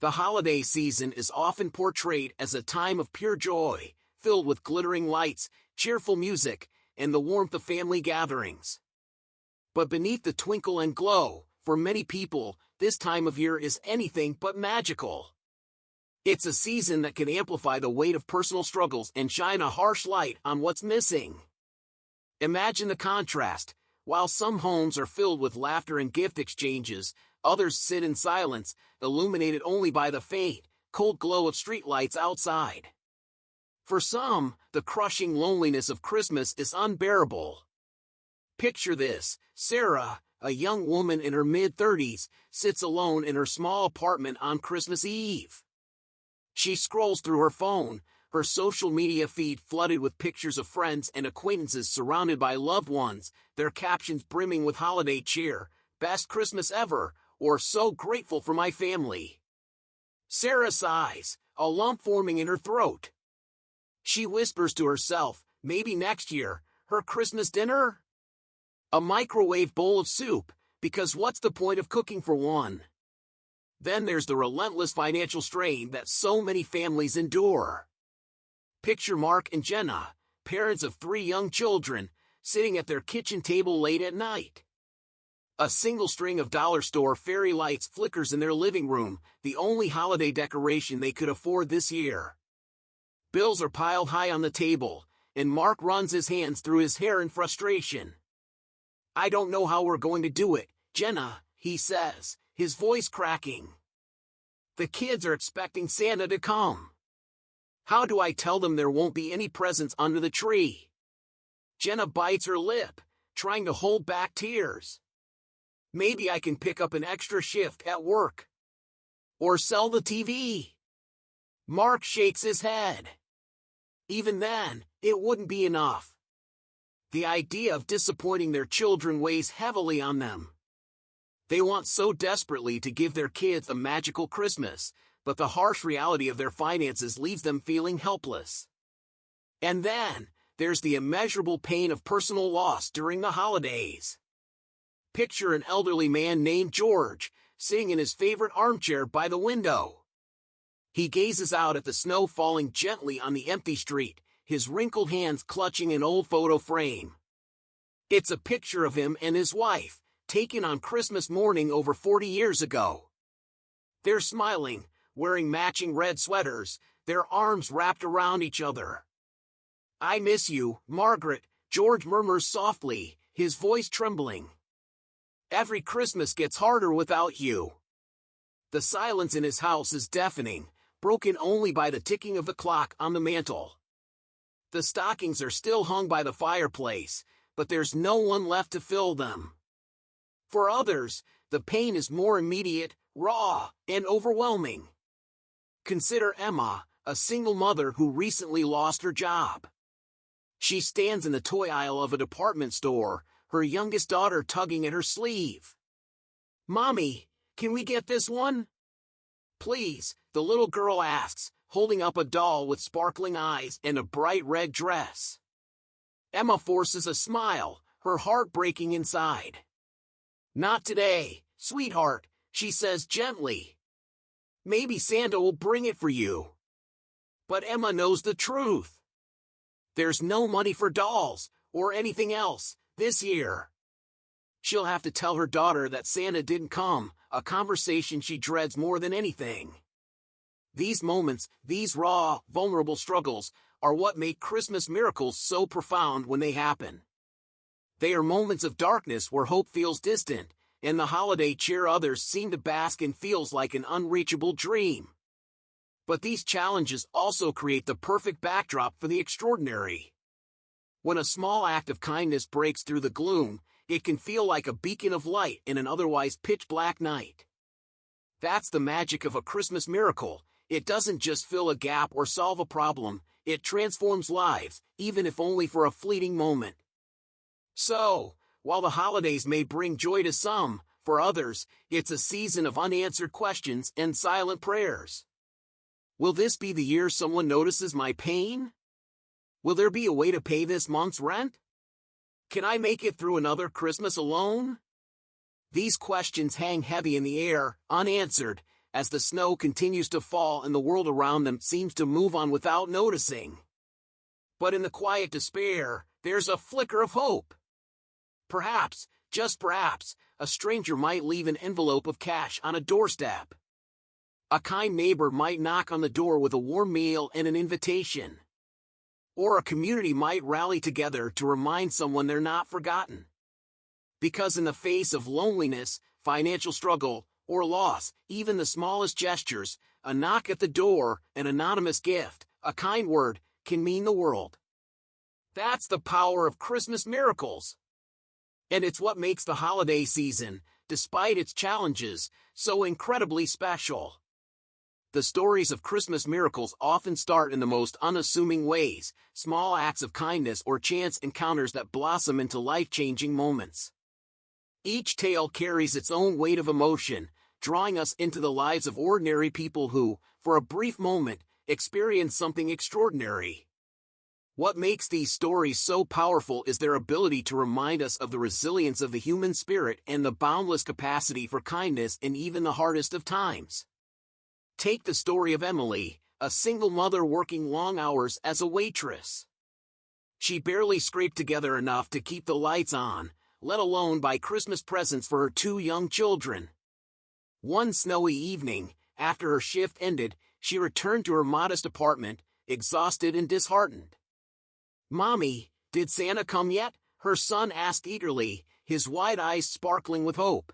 The holiday season is often portrayed as a time of pure joy, filled with glittering lights, cheerful music, and the warmth of family gatherings. But beneath the twinkle and glow, for many people, this time of year is anything but magical. It's a season that can amplify the weight of personal struggles and shine a harsh light on what's missing. Imagine the contrast. While some homes are filled with laughter and gift exchanges, others sit in silence, illuminated only by the faint, cold glow of streetlights outside. For some, the crushing loneliness of Christmas is unbearable. Picture this: Sarah, a young woman in her mid-30s, sits alone in her small apartment on Christmas Eve. She scrolls through her phone, her social media feed flooded with pictures of friends and acquaintances surrounded by loved ones, their captions brimming with holiday cheer, "Best Christmas ever," or "So grateful for my family." Sarah sighs, a lump forming in her throat. She whispers to herself, maybe next year, her Christmas dinner? A microwave bowl of soup, because what's the point of cooking for one? Then there's the relentless financial strain that so many families endure. Picture Mark and Jenna, parents of 3 young children, sitting at their kitchen table late at night. A single string of dollar store fairy lights flickers in their living room, the only holiday decoration they could afford this year. Bills are piled high on the table, and Mark runs his hands through his hair in frustration. "I don't know how we're going to do it, Jenna," he says, his voice cracking. "The kids are expecting Santa to come. How do I tell them there won't be any presents under the tree?" Jenna bites her lip, trying to hold back tears. "Maybe I can pick up an extra shift at work. Or sell the TV." Mark shakes his head. Even then, it wouldn't be enough. The idea of disappointing their children weighs heavily on them. They want so desperately to give their kids a magical Christmas, but the harsh reality of their finances leaves them feeling helpless. And then, there's the immeasurable pain of personal loss during the holidays. Picture an elderly man named George, sitting in his favorite armchair by the window. He gazes out at the snow falling gently on the empty street, his wrinkled hands clutching an old photo frame. It's a picture of him and his wife, taken on Christmas morning over 40 years ago. They're smiling, wearing matching red sweaters, their arms wrapped around each other. "I miss you, Margaret," George murmurs softly, his voice trembling. "Every Christmas gets harder without you." The silence in his house is deafening, broken only by the ticking of the clock on the mantel. The stockings are still hung by the fireplace, but there's no one left to fill them. For others, the pain is more immediate, raw, and overwhelming. Consider Emma, a single mother who recently lost her job. She stands in the toy aisle of a department store, her youngest daughter tugging at her sleeve. "Mommy, can we get this one?" "Please," the little girl asks, holding up a doll with sparkling eyes and a bright red dress. Emma forces a smile, her heart breaking inside. "Not today, sweetheart," she says gently. "Maybe Santa will bring it for you." But Emma knows the truth. There's no money for dolls, or anything else, this year. She'll have to tell her daughter that Santa didn't come, a conversation she dreads more than anything. These moments, these raw, vulnerable struggles, are what make Christmas miracles so profound when they happen. They are moments of darkness where hope feels distant, and the holiday cheer others seem to bask in feels like an unreachable dream. But these challenges also create the perfect backdrop for the extraordinary. When a small act of kindness breaks through the gloom, it can feel like a beacon of light in an otherwise pitch-black night. That's the magic of a Christmas miracle. It doesn't just fill a gap or solve a problem, it transforms lives, even if only for a fleeting moment. So, while the holidays may bring joy to some, for others, it's a season of unanswered questions and silent prayers. Will this be the year someone notices my pain? Will there be a way to pay this month's rent? Can I make it through another Christmas alone? These questions hang heavy in the air, unanswered, as the snow continues to fall and the world around them seems to move on without noticing. But in the quiet despair, there's a flicker of hope. Perhaps, just perhaps, a stranger might leave an envelope of cash on a doorstep. A kind neighbor might knock on the door with a warm meal and an invitation. Or a community might rally together to remind someone they're not forgotten. Because in the face of loneliness, financial struggle, or loss, even the smallest gestures, a knock at the door, an anonymous gift, a kind word, can mean the world. That's the power of Christmas miracles. And it's what makes the holiday season, despite its challenges, so incredibly special. The stories of Christmas miracles often start in the most unassuming ways, small acts of kindness or chance encounters that blossom into life-changing moments. Each tale carries its own weight of emotion, drawing us into the lives of ordinary people who, for a brief moment, experience something extraordinary. What makes these stories so powerful is their ability to remind us of the resilience of the human spirit and the boundless capacity for kindness in even the hardest of times. Take the story of Emily, a single mother working long hours as a waitress. She barely scraped together enough to keep the lights on, let alone buy Christmas presents for her 2 young children. One snowy evening, after her shift ended, she returned to her modest apartment, exhausted and disheartened. "Mommy, did Santa come yet?" her son asked eagerly, his wide eyes sparkling with hope.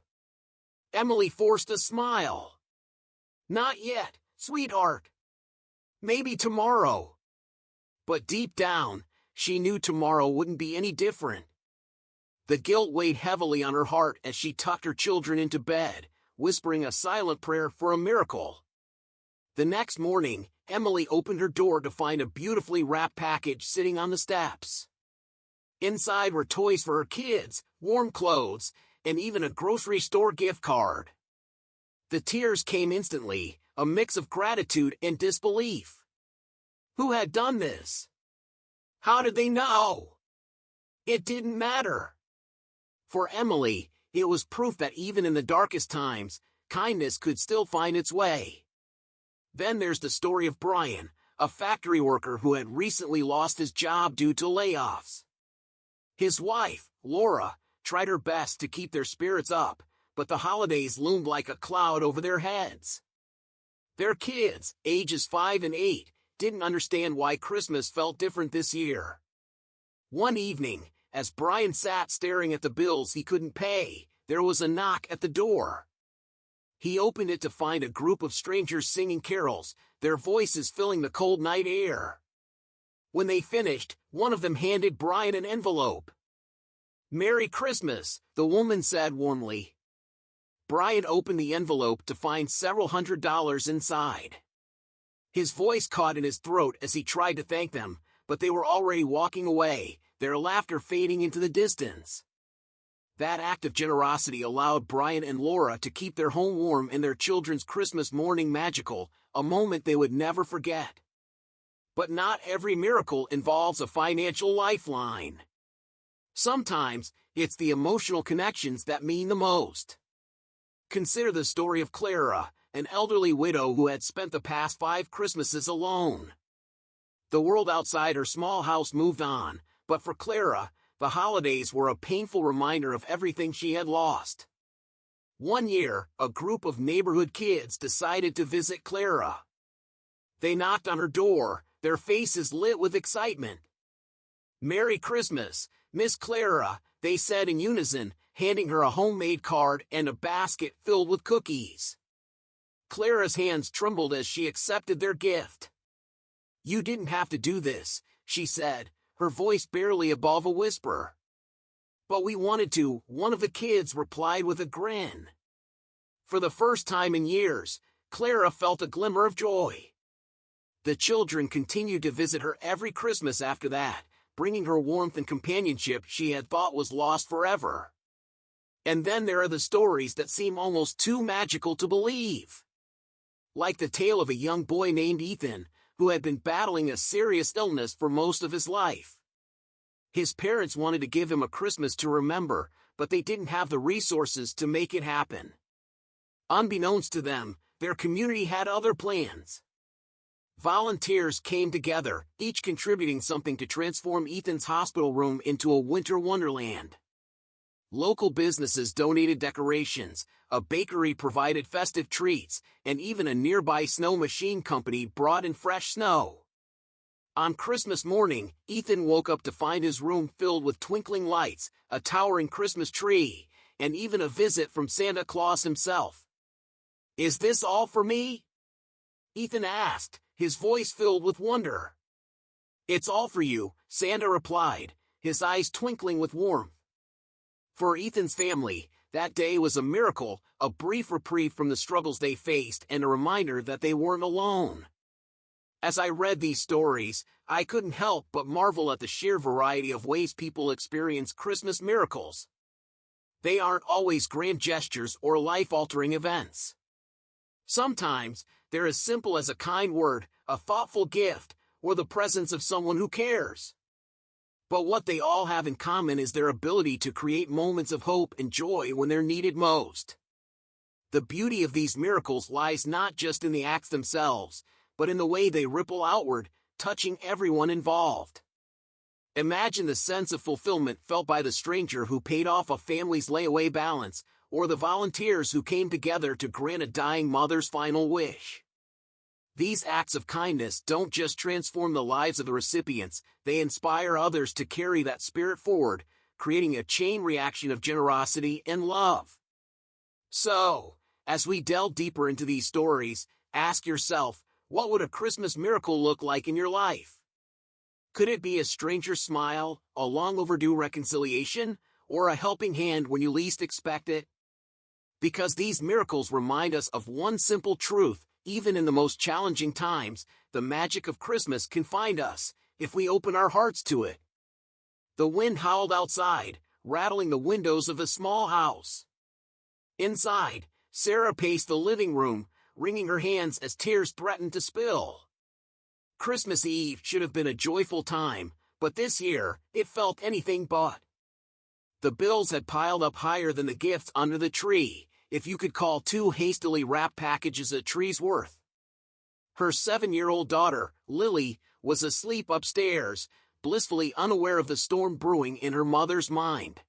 Emily forced a smile. "Not yet, sweetheart. Maybe tomorrow." But deep down, she knew tomorrow wouldn't be any different. The guilt weighed heavily on her heart as she tucked her children into bed, whispering a silent prayer for a miracle. The next morning, Emily opened her door to find a beautifully wrapped package sitting on the steps. Inside were toys for her kids, warm clothes, and even a grocery store gift card. The tears came instantly, a mix of gratitude and disbelief. Who had done this? How did they know? It didn't matter. For Emily, it was proof that even in the darkest times, kindness could still find its way. Then there's the story of Brian, a factory worker who had recently lost his job due to layoffs. His wife, Laura, tried her best to keep their spirits up, but the holidays loomed like a cloud over their heads. Their kids, ages 5 and 8, didn't understand why Christmas felt different this year. One evening, as Brian sat staring at the bills he couldn't pay, there was a knock at the door. He opened it to find a group of strangers singing carols, their voices filling the cold night air. When they finished, one of them handed Brian an envelope. "Merry Christmas," the woman said warmly. Brian opened the envelope to find several $100s inside. His voice caught in his throat as he tried to thank them, but they were already walking away, their laughter fading into the distance. That act of generosity allowed Brian and Laura to keep their home warm and their children's Christmas morning magical, a moment they would never forget. But not every miracle involves a financial lifeline. Sometimes, it's the emotional connections that mean the most. Consider the story of Clara, an elderly widow who had spent the past 5 Christmases alone. The world outside her small house moved on, but for Clara, the holidays were a painful reminder of everything she had lost. One year, a group of neighborhood kids decided to visit Clara. They knocked on her door, their faces lit with excitement. "Merry Christmas, Miss Clara," they said in unison, handing her a homemade card and a basket filled with cookies. Clara's hands trembled as she accepted their gift. "You didn't have to do this," she said, her voice barely above a whisper. "But we wanted to," one of the kids replied with a grin. For the first time in years, Clara felt a glimmer of joy. The children continued to visit her every Christmas after that, bringing her warmth and companionship she had thought was lost forever. And then there are the stories that seem almost too magical to believe. Like the tale of a young boy named Ethan, who had been battling a serious illness for most of his life. His parents wanted to give him a Christmas to remember, but they didn't have the resources to make it happen. Unbeknownst to them, their community had other plans. Volunteers came together, each contributing something to transform Ethan's hospital room into a winter wonderland. Local businesses donated decorations, a bakery provided festive treats, and even a nearby snow machine company brought in fresh snow. On Christmas morning, Ethan woke up to find his room filled with twinkling lights, a towering Christmas tree, and even a visit from Santa Claus himself. "Is this all for me?" Ethan asked, his voice filled with wonder. "It's all for you," Santa replied, his eyes twinkling with warmth. For Ethan's family, that day was a miracle, a brief reprieve from the struggles they faced and a reminder that they weren't alone. As I read these stories, I couldn't help but marvel at the sheer variety of ways people experience Christmas miracles. They aren't always grand gestures or life-altering events. Sometimes, they're as simple as a kind word, a thoughtful gift, or the presence of someone who cares. But what they all have in common is their ability to create moments of hope and joy when they're needed most. The beauty of these miracles lies not just in the acts themselves, but in the way they ripple outward, touching everyone involved. Imagine the sense of fulfillment felt by the stranger who paid off a family's layaway balance, or the volunteers who came together to grant a dying mother's final wish. These acts of kindness don't just transform the lives of the recipients, they inspire others to carry that spirit forward, creating a chain reaction of generosity and love. So, as we delve deeper into these stories, ask yourself, what would a Christmas miracle look like in your life? Could it be a stranger's smile, a long overdue reconciliation, or a helping hand when you least expect it? Because these miracles remind us of one simple truth: even in the most challenging times, the magic of Christmas can find us, if we open our hearts to it. The wind howled outside, rattling the windows of a small house. Inside, Sarah paced the living room, wringing her hands as tears threatened to spill. Christmas Eve should have been a joyful time, but this year, it felt anything but. The bills had piled up higher than the gifts under the tree, if you could call 2 hastily wrapped packages a tree's worth. Her 7-year-old daughter, Lily, was asleep upstairs, blissfully unaware of the storm brewing in her mother's mind.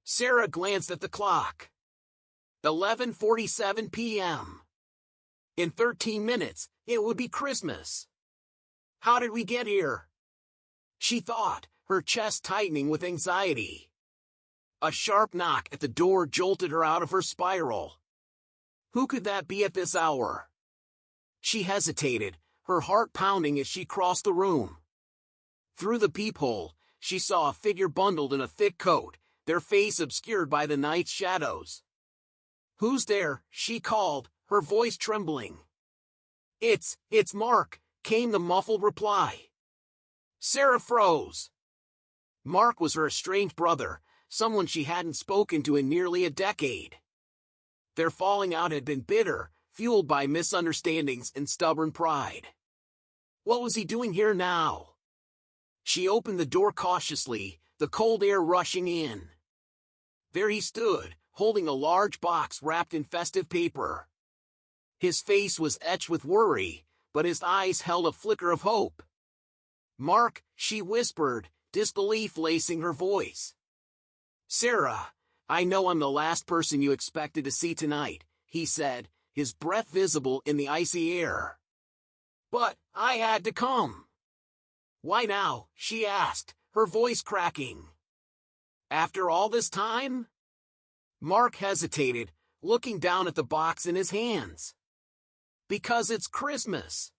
Sarah glanced at the clock. 11:47 p.m. In 13 minutes, it would be Christmas. How did we get here? She thought, her chest tightening with anxiety. A sharp knock at the door jolted her out of her spiral. Who could that be at this hour? She hesitated, her heart pounding as she crossed the room. Through the peephole, she saw a figure bundled in a thick coat, their face obscured by the night's shadows. "Who's there?" she called, her voice trembling. It's Mark," came the muffled reply. Sarah froze. Mark was her estranged brother, someone she hadn't spoken to in nearly a decade. Their falling out had been bitter, fueled by misunderstandings and stubborn pride. What was he doing here now? She opened the door cautiously, the cold air rushing in. There he stood, holding a large box wrapped in festive paper. His face was etched with worry, but his eyes held a flicker of hope. "Mark," she whispered, disbelief lacing her voice. "Sarah, I know I'm the last person you expected to see tonight," he said, his breath visible in the icy air. "But I had to come." "Why now?" she asked, her voice cracking. "After all this time?" Mark hesitated, looking down at the box in his hands. "Because it's Christmas.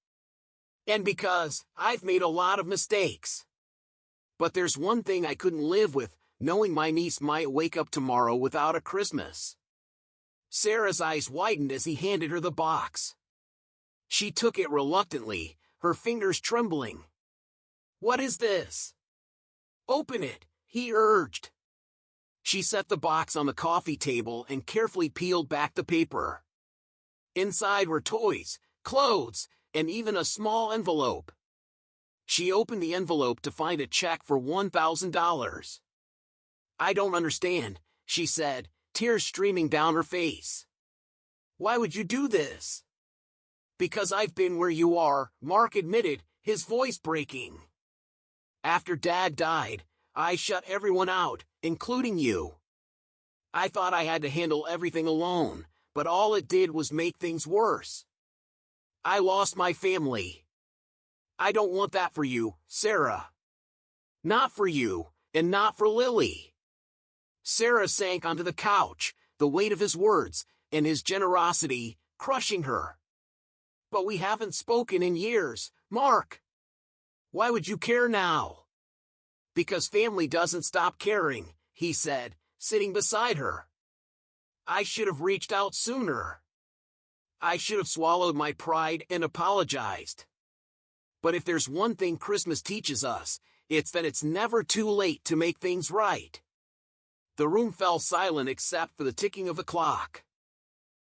And because I've made a lot of mistakes. But there's one thing I couldn't live with, knowing my niece might wake up tomorrow without a Christmas." Sarah's eyes widened as he handed her the box. She took it reluctantly, her fingers trembling. "What is this?" "Open it," he urged. She set the box on the coffee table and carefully peeled back the paper. Inside were toys, clothes, and even a small envelope. She opened the envelope to find a check for $1,000. "I don't understand," she said, tears streaming down her face. Why would you do this? Because I've been where you are, Mark admitted, his voice breaking. After Dad died, I shut everyone out, including you. I thought I had to handle everything alone, but all it did was make things worse. I lost my family. I don't want that for you, Sarah. Not for you, and not for Lily. Sarah sank onto the couch, the weight of his words, and his generosity, crushing her. But we haven't spoken in years, Mark. Why would you care now? Because family doesn't stop caring, he said, sitting beside her. I should have reached out sooner. I should have swallowed my pride and apologized. But if there's one thing Christmas teaches us, it's that it's never too late to make things right. The room fell silent except for the ticking of the clock.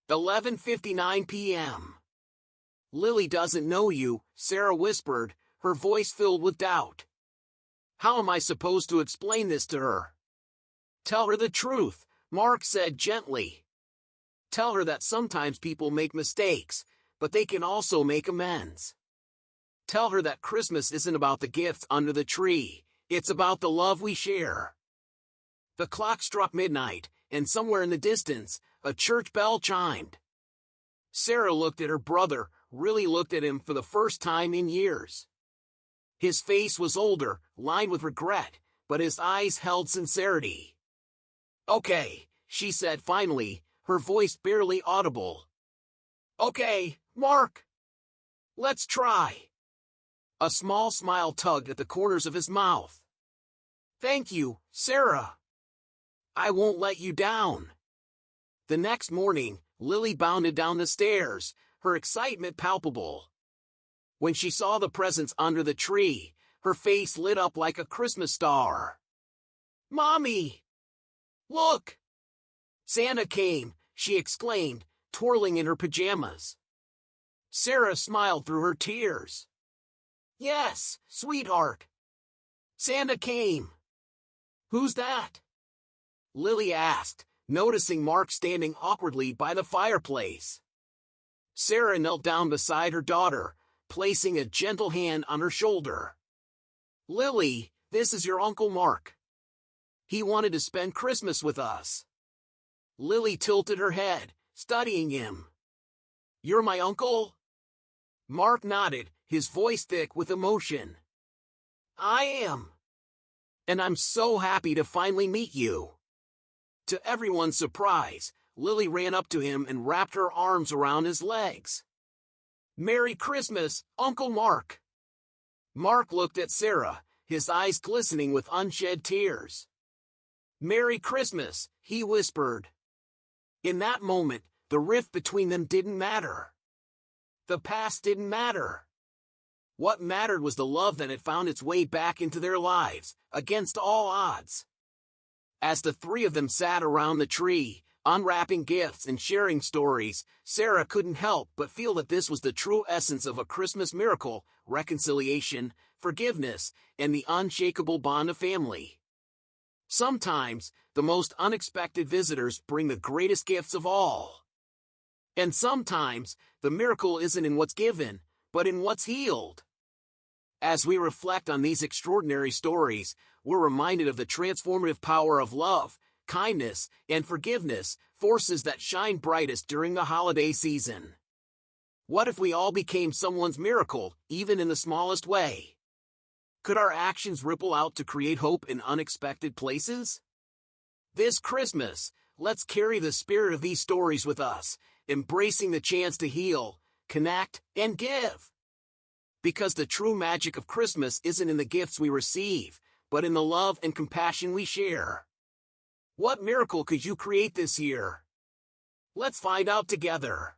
11:59 p.m. Lily doesn't know you, Sarah whispered, her voice filled with doubt. How am I supposed to explain this to her? Tell her the truth, Mark said gently. Tell her that sometimes people make mistakes, but they can also make amends. Tell her that Christmas isn't about the gifts under the tree, it's about the love we share. The clock struck midnight, and somewhere in the distance, a church bell chimed. Sarah looked at her brother, really looked at him for the first time in years. His face was older, lined with regret, but his eyes held sincerity. Okay, she said finally, her voice barely audible. Okay, Mark. Let's try. A small smile tugged at the corners of his mouth. Thank you, Sarah. I won't let you down. The next morning, Lily bounded down the stairs, her excitement palpable. When she saw the presents under the tree, her face lit up like a Christmas star. Mommy! Look! Santa came, she exclaimed, twirling in her pajamas. Sarah smiled through her tears. Yes, sweetheart. Santa came. Who's that? Lily asked, noticing Mark standing awkwardly by the fireplace. Sarah knelt down beside her daughter, placing a gentle hand on her shoulder. Lily, this is your Uncle Mark. He wanted to spend Christmas with us. Lily tilted her head, studying him. You're my uncle? Mark nodded, his voice thick with emotion. I am. And I'm so happy to finally meet you. To everyone's surprise, Lily ran up to him and wrapped her arms around his legs. Merry Christmas, Uncle Mark. Mark looked at Sarah, his eyes glistening with unshed tears. Merry Christmas, he whispered. In that moment, the rift between them didn't matter. The past didn't matter. What mattered was the love that had found its way back into their lives, against all odds. As the three of them sat around the tree, unwrapping gifts and sharing stories, Sarah couldn't help but feel that this was the true essence of a Christmas miracle: reconciliation, forgiveness, and the unshakable bond of family. Sometimes, the most unexpected visitors bring the greatest gifts of all. And sometimes, the miracle isn't in what's given, but in what's healed. As we reflect on these extraordinary stories, we're reminded of the transformative power of love, kindness, and forgiveness, forces that shine brightest during the holiday season. What if we all became someone's miracle, even in the smallest way? Could our actions ripple out to create hope in unexpected places? This Christmas, let's carry the spirit of these stories with us, embracing the chance to heal, connect, and give. Because the true magic of Christmas isn't in the gifts we receive, but in the love and compassion we share. What miracle could you create this year? Let's find out together.